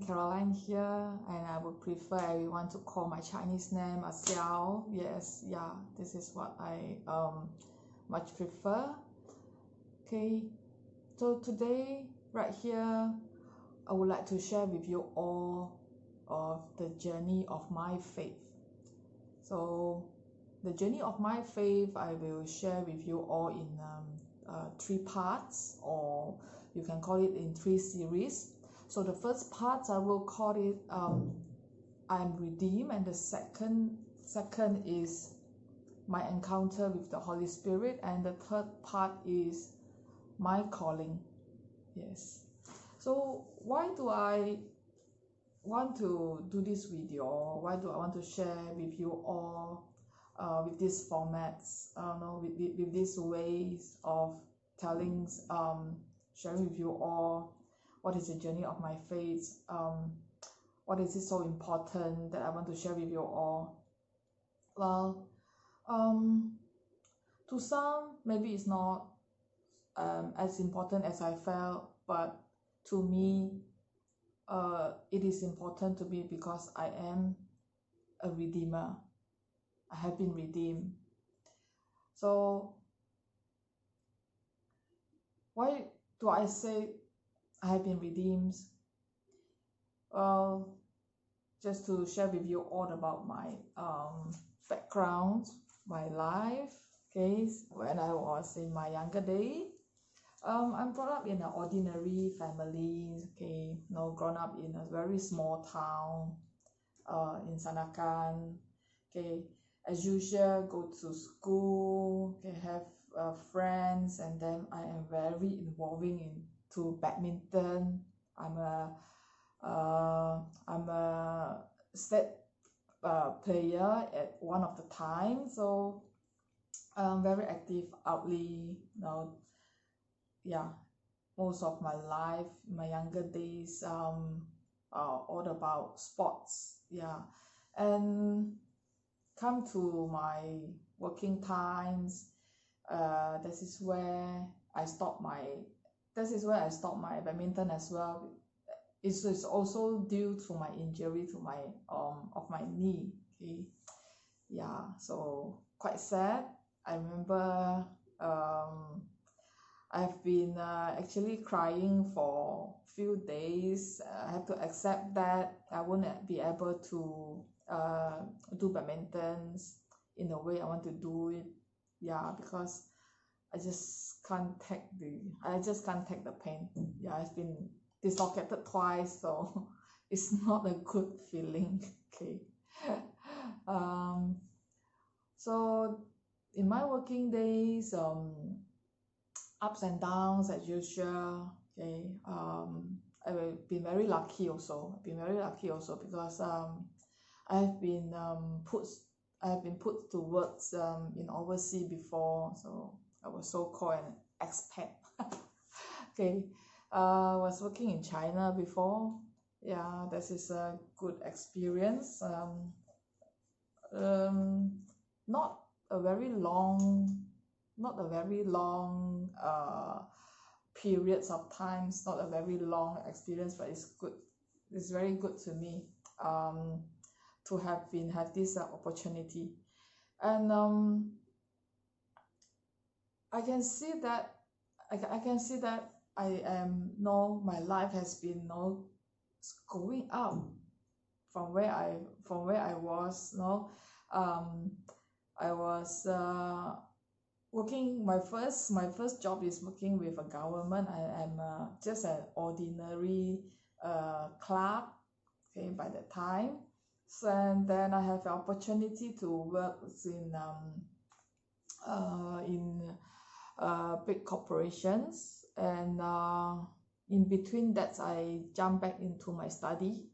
Caroline here, and I would prefer everyone to call my Chinese name as Xiao. Yes, yeah, this is what I much prefer. Okay, so today right here I would like to share with you all of the journey of my faith. So the journey of my faith I will share with you all in 3 parts, or you can call it in 3 series. So the first part I will call it I'm redeemed, and the second is my encounter with the Holy Spirit, and the third part is my calling. Yes. So why do I want to do this video? Why do I want to share with you all with these formats, with these ways of telling, sharing with you all what is the journey of my faith, what is it so important that I want to share with you all? Well, to some maybe it's not as important as I felt, but to me it is important to me because I am a redeemer. I have been redeemed. So why do I say I have been redeemed? Well, just to share with you all about my background, my life. Okay, when I was in my younger day, I'm brought up in an ordinary family. Okay, grown up in a very small town in Sanakan. Okay, as usual, go to school, okay, have friends, and then I am very involving into badminton. I'm a state player at one of the time, so I'm very active outly. Yeah, most of my life, my younger days, all about sports. Yeah, and come to my working times, this is where I stopped my badminton as well. It's also due to my injury to my of my knee. Okay, yeah, so quite sad. I remember I've been actually crying for few days. I have to accept that I won't be able to do badminton in the way I want to do it. Yeah, because I just can't take the pain. Yeah, I've been dislocated twice, so it's not a good feeling. Okay. So in my working days, ups and downs as usual. Okay, I've been very lucky also. Because I've been put to work in overseas before, so I was so-called an expat. Okay, I was working in China before. Yeah, this is a good experience. Not a very long periods of times, not a very long experience, but it's good. It's very good to me to have this opportunity, and I can see that I am my life has been going up from where I was. I was working. My first job is working with a government. I am just an ordinary clerk, okay, by the time. So, and then I have the opportunity to work in big corporations, and in between that I jump back into my study,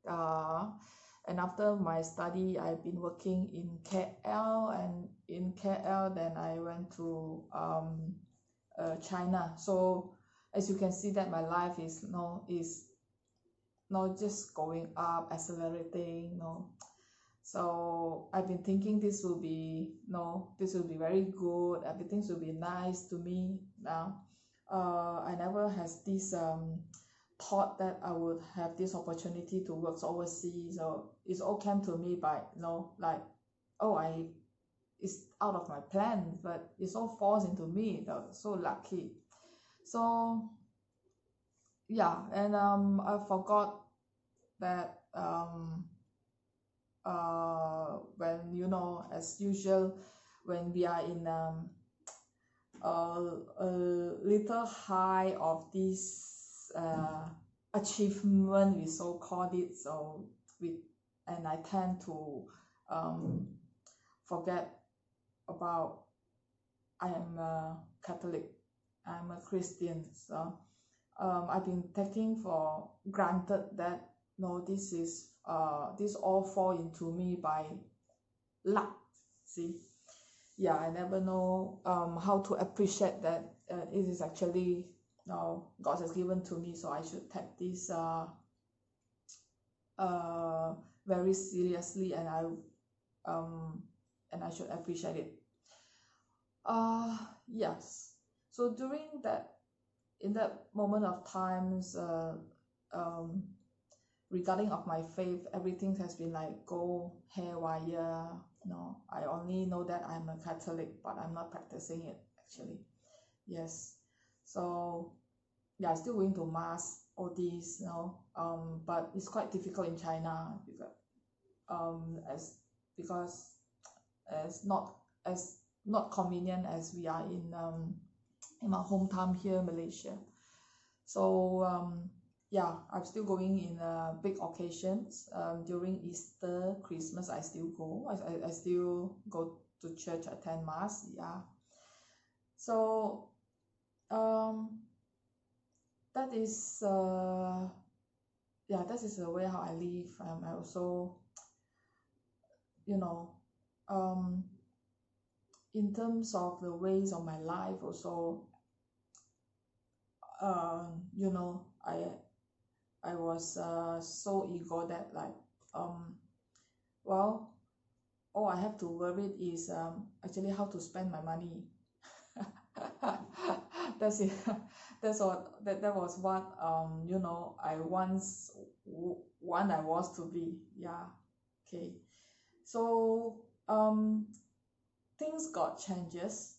and after my study I've been working in KL, and in KL then I went to China. So as you can see that my life is not just going up, accelerating. So I've been thinking this will be very good, everything will be nice to me now. I never has this thought that I would have this opportunity to work overseas. So it all came to me by, like, oh, it's out of my plan, but it's all falls into me. So lucky. So yeah, and I forgot that when as usual, when we are in a little high of this achievement, we so called it. So and I tend to forget about I am a Catholic, I'm a Christian. So I've been taking for granted that no, this all fall into me by luck. See, yeah, I never know how to appreciate that it is actually God has given to me, so I should take this very seriously, and I should appreciate it. Yes. So during that, in that moment of times, regarding of my faith, everything has been like go haywire. I only know that I'm a Catholic, but I'm not practicing it actually. Yes. So yeah, I'm still going to mass, all these, but it's quite difficult in China because as not convenient as we are in my hometown here, Malaysia. So yeah, I'm still going in big occasions. During Easter, Christmas, I still go. I still go to church, attend mass. Yeah. So that is that is the way how I live. I also, in terms of the ways of my life also, I was so ego that like well, all I have to worry is actually how to spend my money. That's it. That was what I once one I was to be. Yeah. Okay. So things got changes.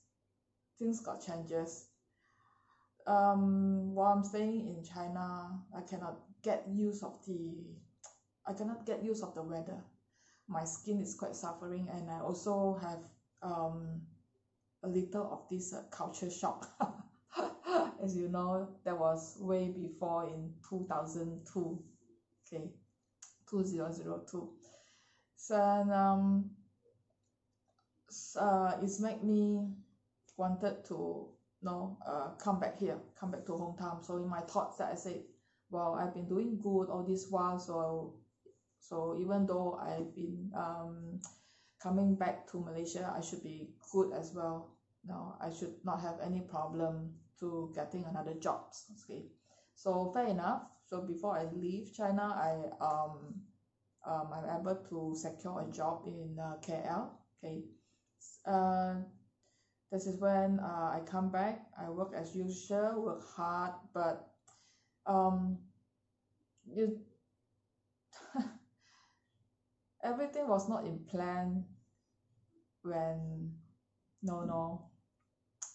While I'm staying in China, I cannot get use of the weather. My skin is quite suffering, and I also have a little of this culture shock. As you know, that was way before in 2002. Okay, 2002. So it's made me wanted to come back to hometown. So in my thoughts that I said, well, I've been doing good all this while, so even though I've been coming back to Malaysia, I should be good as well. I should not have any problem to getting another job. Okay, so fair enough. So before I leave China, I'm able to secure a job in KL. Okay, this is when I come back. I work as usual, work hard, but you everything was not in plan when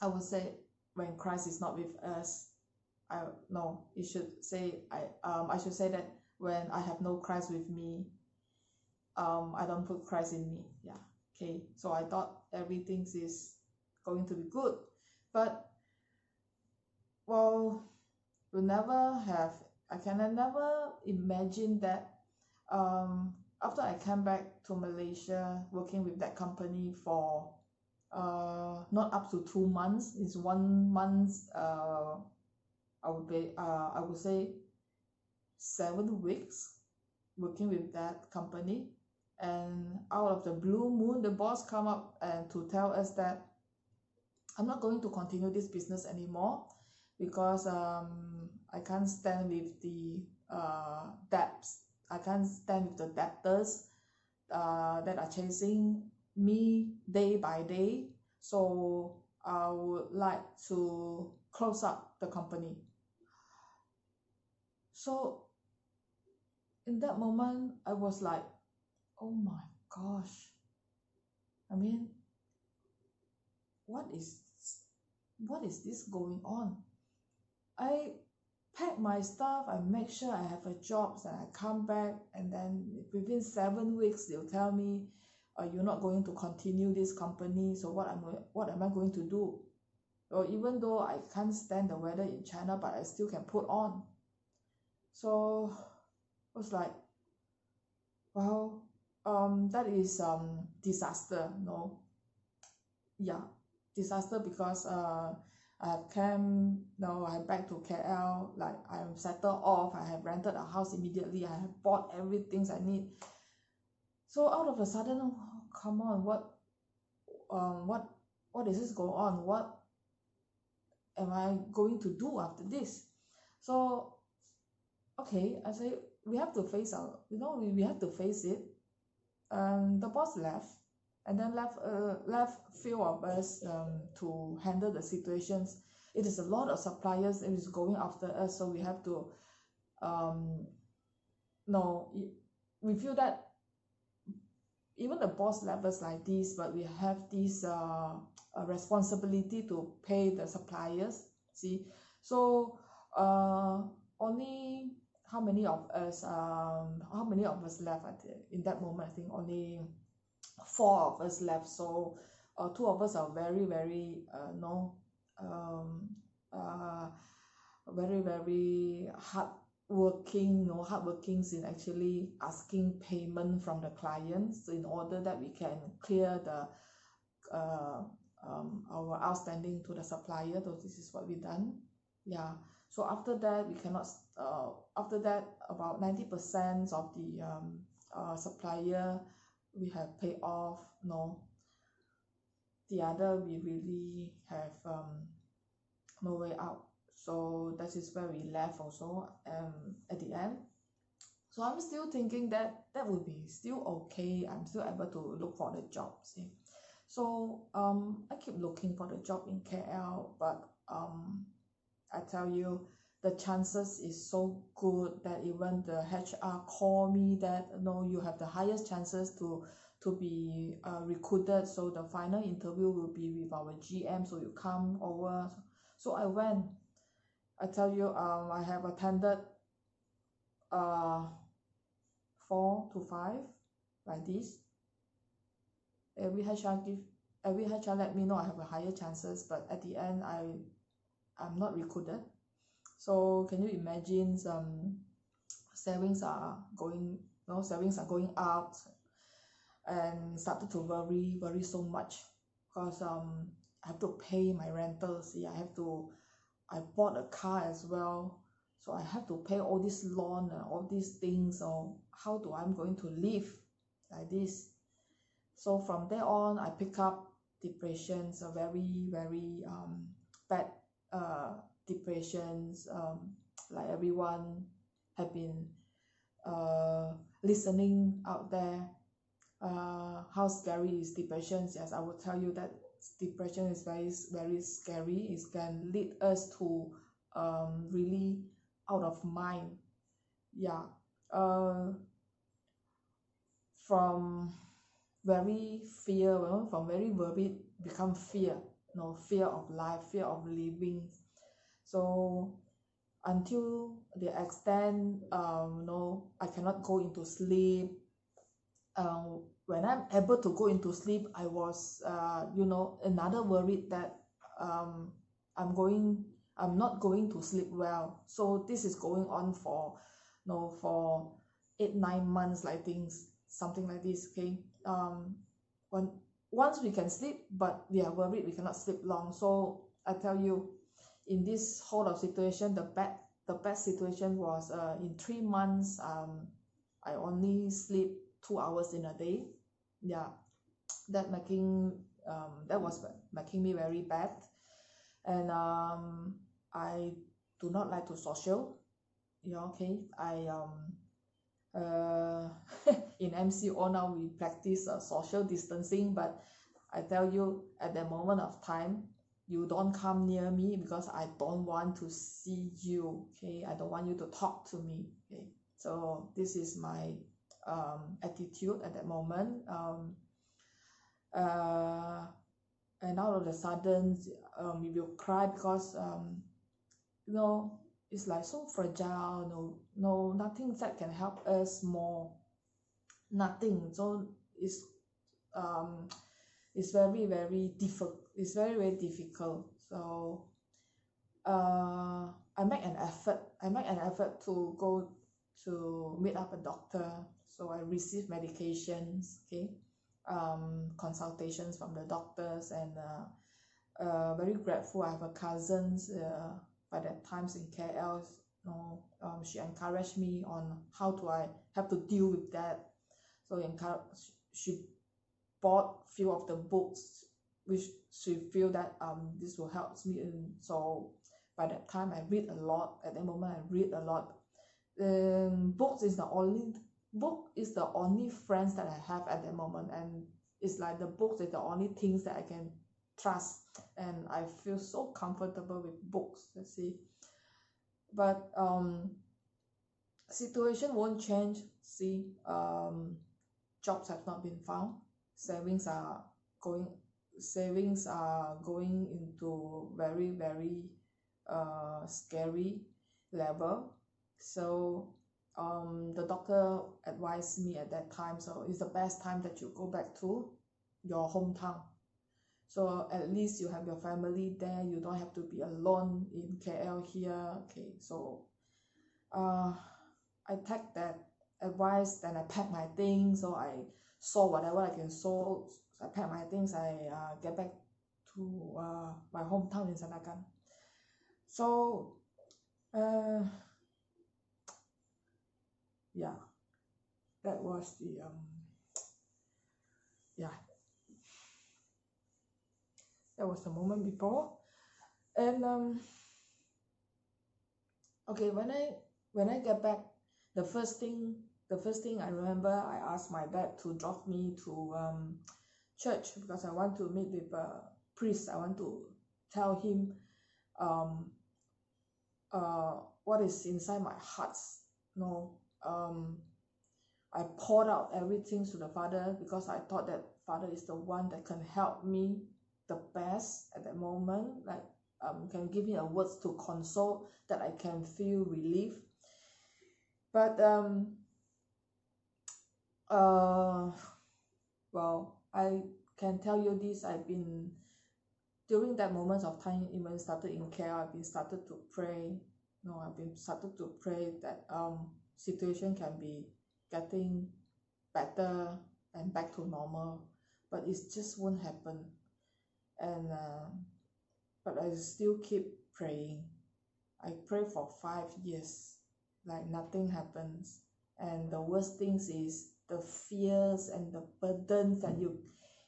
I would say when Christ is not with us. I should say that when I have no Christ with me, I don't put Christ in me. Yeah. Okay. So I thought everything is going to be good, but well, I can never imagine that after I came back to Malaysia working with that company for not up to 2 months, it's 1 month, I would say 7 weeks working with that company, and out of the blue moon the boss come up and to tell us that I'm not going to continue this business anymore because I can't stand with the debts. I can't stand with the debtors that are chasing me day by day. So I would like to close up the company. So in that moment, I was like, oh my gosh. I mean, what is this going on? I pack my stuff, I make sure I have a job, and I come back, and then within 7 weeks they'll tell me, you're not going to continue this company, so what am I going to do? Or even though I can't stand the weather in China, but I still can put on. So it was like, well, that is disaster, no? Yeah, disaster, because I have come, no, I'm back to KL, like I'm settled off, I have rented a house immediately, I have bought everything I need. So out of a sudden, oh, come on, what is this going on? What am I going to do after this? So okay, I say we have to face our, we have to face it. The boss left, and then left few of us to handle the situations. It is a lot of suppliers, it is going after us, so we have to no, we feel that even the boss left us like this, but we have this a responsibility to pay the suppliers. See, so only how many of us left in that moment? I think only 4 of us left. So 2 of us are very very very very hardworking in actually asking payment from the clients in order that we can clear the our outstanding to the supplier. So this is what we done. Yeah, so after that we cannot after that about 90% of the supplier we have paid off. The other we really have no way out. So that is where we left also at the end. So I'm still thinking that that would be still okay, I'm still able to look for the job. See, so I keep looking for the job in KL, but I tell you, the chances is so good that even the HR call me that you have the highest chances to be recruited, so the final interview will be with our GM, so you come over. So I went. I tell you, I have attended 4 to 5 like this. Every HR let me know I have a higher chances, but at the end I'm not recruited. So can you imagine, savings are going out, and started to worry so much, because I have to pay my rentals. Yeah, I bought a car as well, so I have to pay all this loan and all these things. So how do I'm going to live like this? So from there on, I pick up depressions, a very very bad depressions, like everyone have been listening out there. How scary is depression? Yes, I will tell you that depression is very very scary. It can lead us to really out of mind. Yeah, from very fear, from very worried become fear. Fear of life, fear of living. So until the extent I cannot go into sleep. When I'm able to go into sleep, I was another worried that I'm not going to sleep well. So this is going on for for 8-9 months, like things, something like this. Okay, once we can sleep, but we are worried we cannot sleep long. So I tell you, in this whole of situation, the bad situation was in 3 months, I only sleep 2 hours in a day. Yeah, that was making me very bad. And I do not like to social. Okay, I in MCO now we practice social distancing, but I tell you, at the moment of time, you don't come near me because I don't want to see you. Okay, I don't want you to talk to me. Okay, so this is my attitude at that moment. And all of a sudden, you will cry because you know, it's like so fragile. Nothing that can help us more. Nothing. So um it's very difficult. It's very difficult. So I make an effort to go to meet up a doctor. So I receive medications, okay, consultations from the doctors, and very grateful. I have a cousins by that times in KL. She encouraged me on how do I have to deal with that. So she bought few of the books which she feel that this will help me. And so by that time I read a lot. At that moment I read a lot. Book is the only friends that I have at that moment, and it's like the books is the only things that I can trust, and I feel so comfortable with books, let's see. But situation won't change. See, jobs have not been found. Savings are going into very scary level. So the doctor advised me at that time, so it's the best time that you go back to your hometown, so at least you have your family there, you don't have to be alone in KL here. Okay, so I take that advice, then I pack my things. So I saw whatever I can sew. So I pack my things. I get back to my hometown in Sanagan. So yeah, that was the that was the moment before. And okay, when I get back, the first thing I remember, I asked my dad to drop me to church because I want to meet with a priest. I want to tell him what is inside my heart. I poured out everything to the Father because I thought that Father is the one that can help me the best at that moment, like can give me a words to console, that I can feel relief. But well, I can tell you this, I've been during that moment of time, even started in care, I've been started to pray. I've been started to pray that situation can be getting better and back to normal, but it just won't happen. And but I still keep praying. I pray for 5 years, like nothing happens. And the worst things is the fears and the burdens that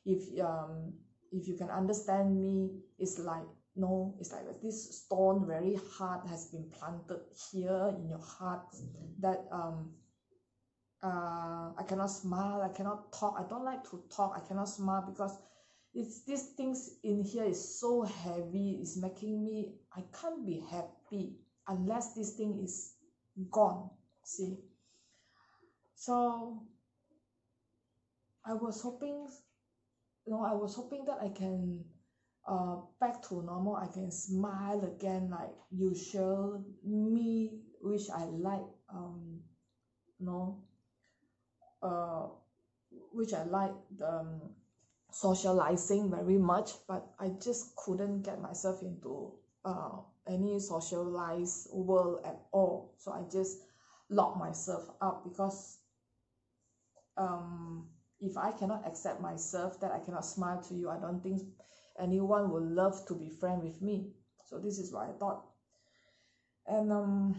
if you can understand me, it's like this stone very hard has been planted here in your heart, that I cannot smile, I cannot talk, I don't like to talk, I cannot smile because these things in here is so heavy, it's making me, I can't be happy unless this thing is gone. See, so I was hoping that I can back to normal, I can smile again like usual me, which I like which I like socializing very much, but I just couldn't get myself into any socialized world at all. So I just locked myself up because if I cannot accept myself, that I cannot smile to you, I don't think anyone will love to be friend with me. So this is what I thought. And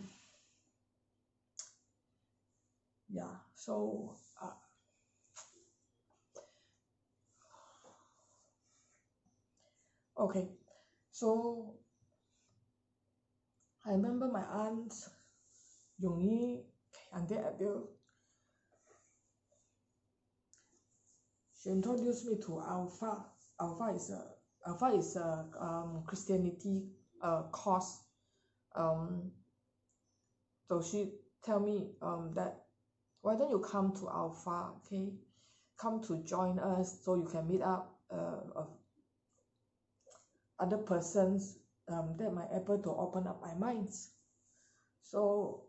yeah, so okay, so I remember my aunt Yongyi and Adele, she introduced me to Alpha. Alpha is Alpha is a Christianity course. So she tell me that why don't you come to Alpha, okay? Come to join us so you can meet up of other persons that might able to open up my minds. So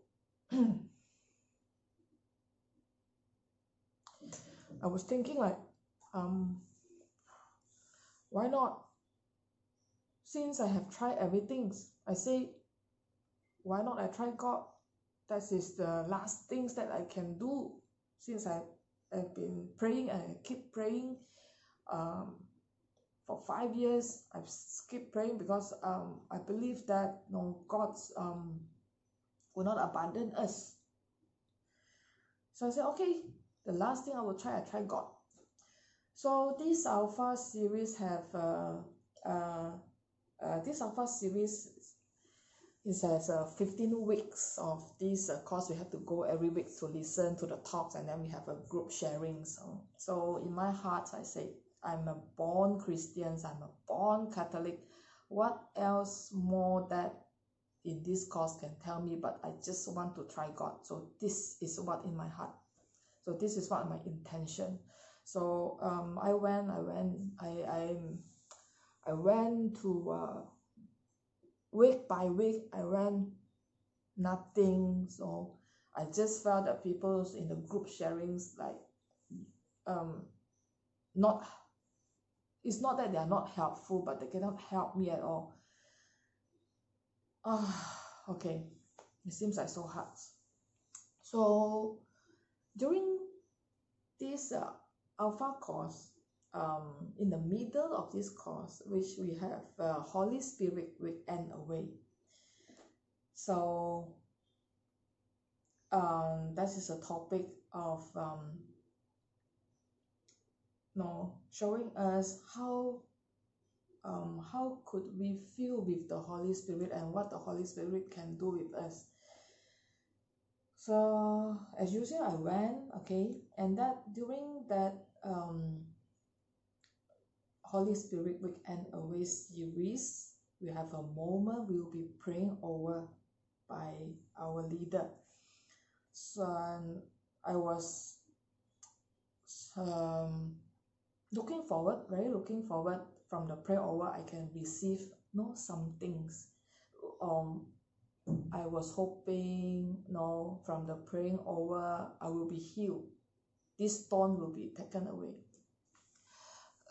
I was thinking like, why not? Since I have tried everything, I say, why not I try God? That is the last things that I can do. Since I've been praying and I keep praying for 5 years. I've skipped praying because I believe that God's will not abandon us. So I said, okay, the last thing I will try, I try God. So this Alpha series have this Alpha series is as 15 weeks of this course. We have to go every week to listen to the talks, and then we have a group sharing. So in my heart, I say, I'm a born Christian, I'm a born Catholic. What else more that in this course can tell me? But I just want to try God. So this is what in my heart. So this is what my intention. So I went to week by week. I went nothing. So I just felt that people in the group sharings like not, it's not that they are not helpful, but they cannot help me at all. Okay, it seems like so hard. So during this Alpha course, in the middle of this course, which we have Holy Spirit Weekend Away. So that is a topic of showing us how could we feel with the Holy Spirit and what the Holy Spirit can do with us. So as usual, I went, okay, and that during that Holy Spirit Weekend Away series, we have a moment we will be praying over by our leader. So I was very looking forward from the prayer over. I can receive some things. I was hoping from the praying over I will be healed. This stone will be taken away.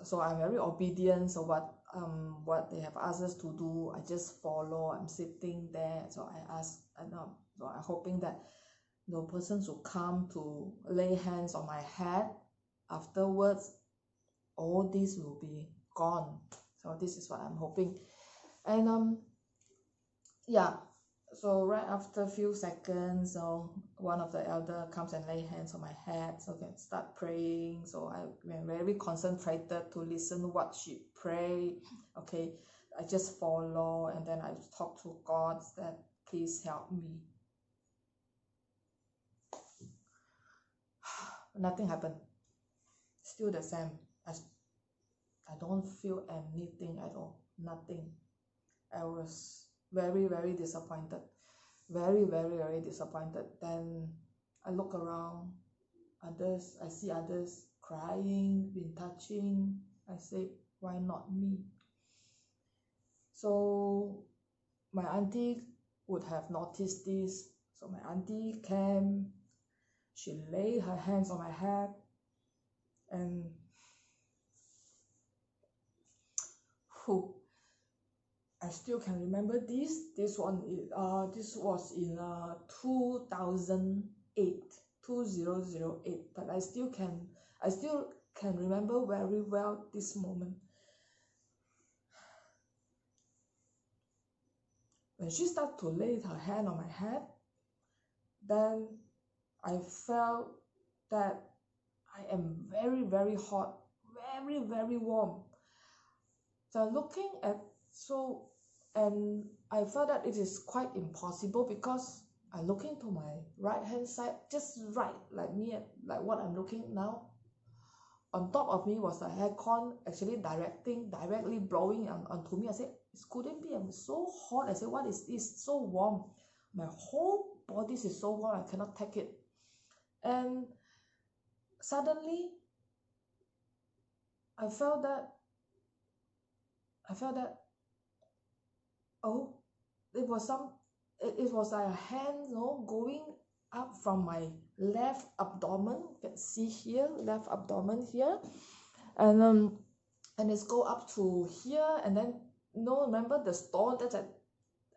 So I'm very obedient. So what they have asked us to do, I just follow. I'm sitting there. So I ask, so I'm hoping that the persons will come to lay hands on my head. Afterwards, all this will be gone. So this is what I'm hoping. And yeah, so right after a few seconds, so one of the elder comes and lay hands on my head, so I can start praying. So I went very concentrated to listen to what she pray. Okay, I just follow, and then I talk to God that please help me. Nothing happened. Still the same. I don't feel anything at all. Nothing. I was very disappointed. Very disappointed. Then I look around. I see others crying, been touching. I say, why not me? So my auntie would have noticed this. So my auntie came. She laid her hands on my head, and I still can remember this. This was in 2008, but I still can remember very well this moment. When she started to lay her hand on my head, then I felt that I am very hot, very warm. So looking at and I felt that it is quite impossible because I looking to my right hand side, just right like me, like what I'm looking now. on top of me was the aircon actually directly blowing onto me. I said, it couldn't be, I'm so hot. I said, what is this? So warm. My whole body is so warm, I cannot take it. And suddenly I felt that oh, it was like a hand, going up from my left abdomen. You can see here, left abdomen here, and it's go up to here, and then remember the stone that I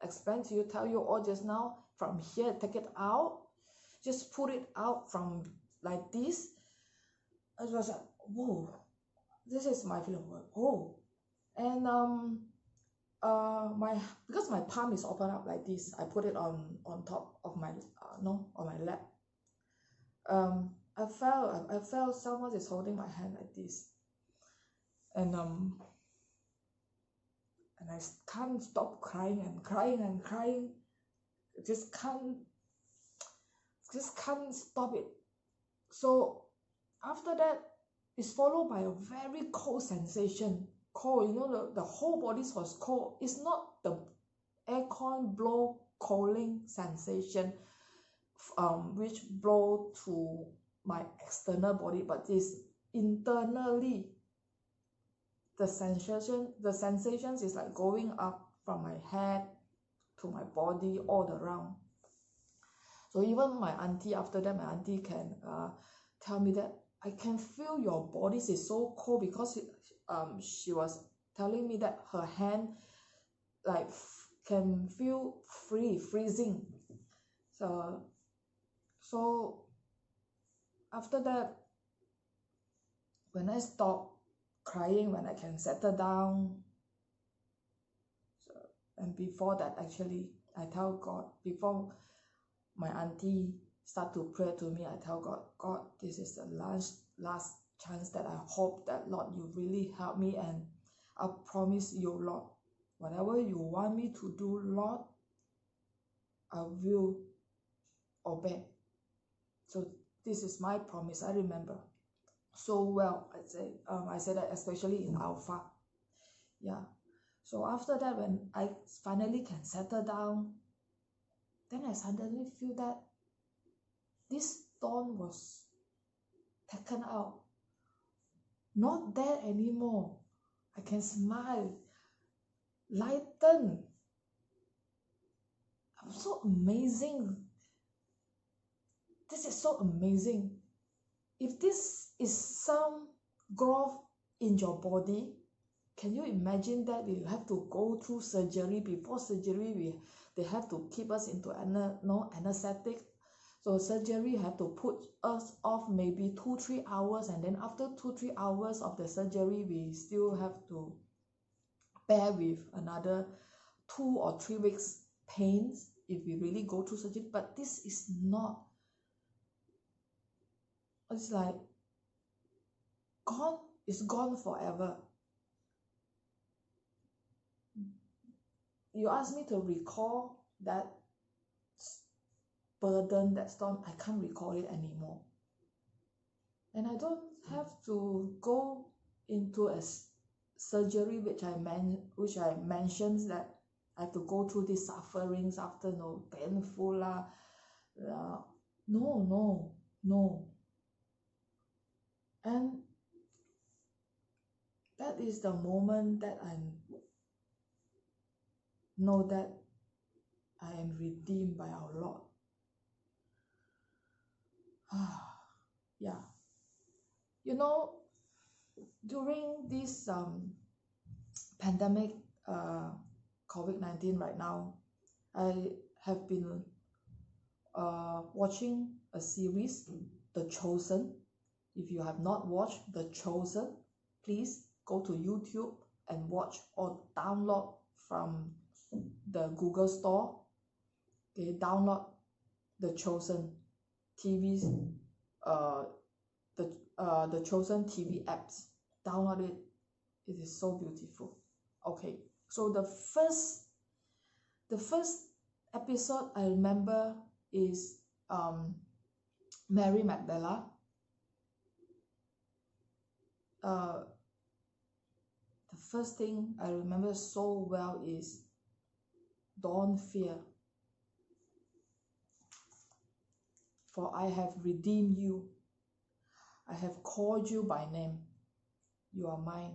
explained to you, tell you all just now, from here, take it out, just put it out from like this. It was like, whoa, this is my feeling. Oh, and because my palm is open up like this, I put it on top of my on my lap. I felt someone is holding my hand like this, and I can't stop crying and crying and crying. Just can't stop it. So after that, it's followed by a very cold sensation. Cold, the whole body was cold. It's not the aircon blow cooling sensation, which blow to my external body, but it's internally. The sensations is like going up from my head to my body all around. So even my auntie, after that, my auntie can tell me that I can feel your body is so cold, because she was telling me that her hand like can feel freezing. So after that, when I stop crying, when I can settle down, and before that, actually, I tell God, before my auntie start to pray to me, I tell God, this is the last chance that I hope that, Lord, you really help me, and I promise you, Lord, whatever you want me to do, Lord, I will obey. So this is my promise. I remember so well. I say that especially in Alpha. Yeah. So after that, when I finally can settle down, then I suddenly feel that this stone was taken out, not there anymore. I can smile, lighten. I'm so amazing. This is so amazing. If this is some growth in your body, can you imagine that we have to go through surgery? Before surgery, they have to keep us into anesthetic. So surgery have to put us off maybe 2-3 hours, and then after 2-3 hours of the surgery, we still have to bear with another 2 or 3 weeks pains if we really go through surgery. But this is not. It's like gone. It's gone forever. You ask me to recall that burden, that storm, I can't recall it anymore. And I don't have to go into a surgery, which I mentioned that I have to go through these sufferings after, painful no. And that is the moment that I know that I am redeemed by our Lord. Yeah. During this pandemic, COVID-19 right now, I have been watching a series, The Chosen. If you have not watched The Chosen, please go to YouTube and watch, or download from the Google Store. Okay, download The Chosen TVs, the Chosen TV apps. Download it. It is so beautiful. Okay, so the first episode I remember is Mary Magdalene. the first thing I remember so well is, don't fear, for I have redeemed you. I have called you by name. You are mine.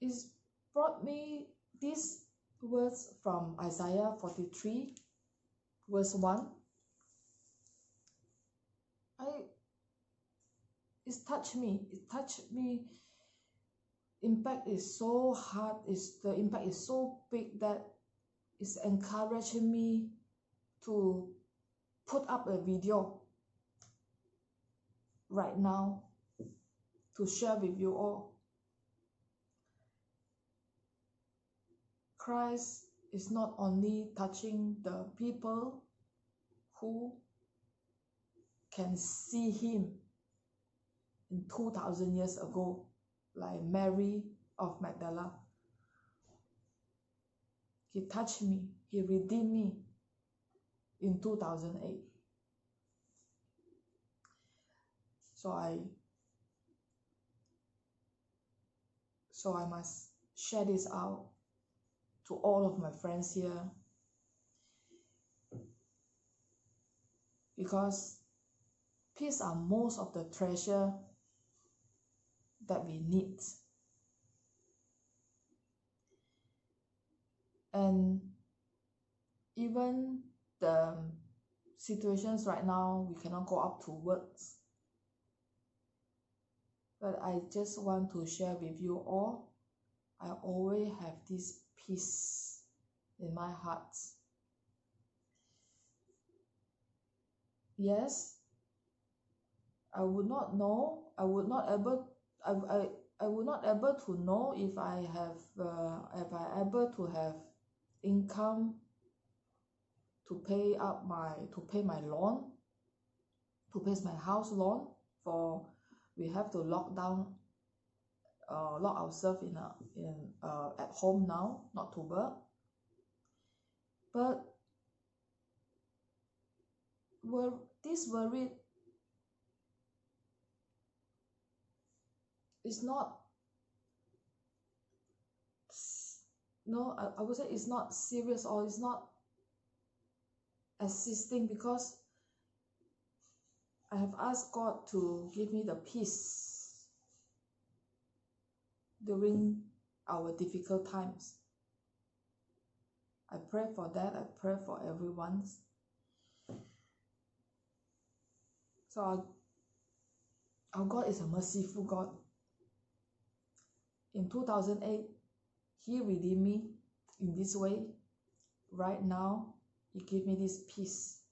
It's brought me these words from Isaiah 43, verse 1. It touched me. It touched me. Impact is so hard. The impact is so big that it's encouraging me to put up a video right now to share with you all. Christ is not only touching the people who can see him in 2,000 years ago, like Mary of Magdala. He touched me. He redeemed me in 2008. So I must share this out to all of my friends here, because peace are most of the treasure that we need. And even the situations right now, we cannot go up to works. But I just want to share with you all, I always have this peace in my heart. Yes, I would not know, I would not able to know if I able to have income to pay my loan, to pay my house loan. For we have to lock ourselves at home now, not to work. But this worry is not, no, I would say it's not serious, or it's not existing, because I have asked God to give me the peace during our difficult times. I pray for that. I pray for everyone. So our God is a merciful God. In 2008, He redeemed me in this way. Right now, He gave me this peace.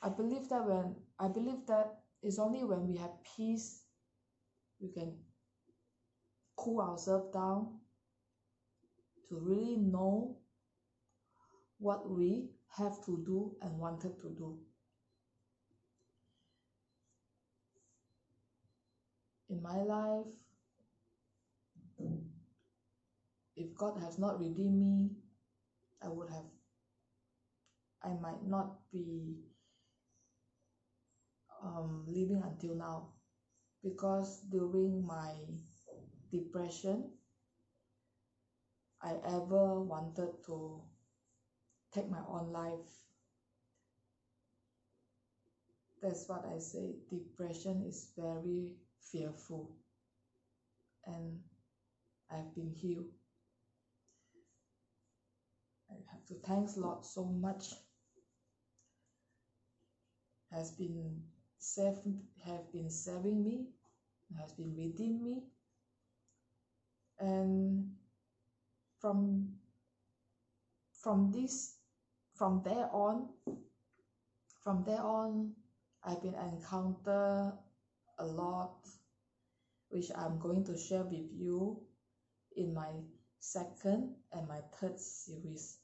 I believe that it's only when we have peace, we can cool ourselves down to really know what we have to do and wanted to do. In my life, if God has not redeemed me, I might not be living until now, because during my depression, I ever wanted to take my own life. That's what I say. Depression is very fearful, and I've been healed. I have to thank Lord so much. Have been saving me, has been redeeming me, and from there on, I've been encounter a lot, which I'm going to share with you in my second and my third series.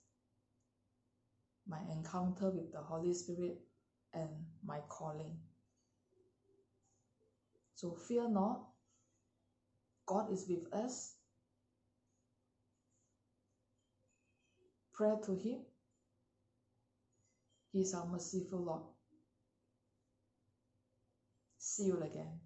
My encounter with the Holy Spirit and my calling. So fear not, God is with us. Pray to Him. He is our merciful Lord. See you again.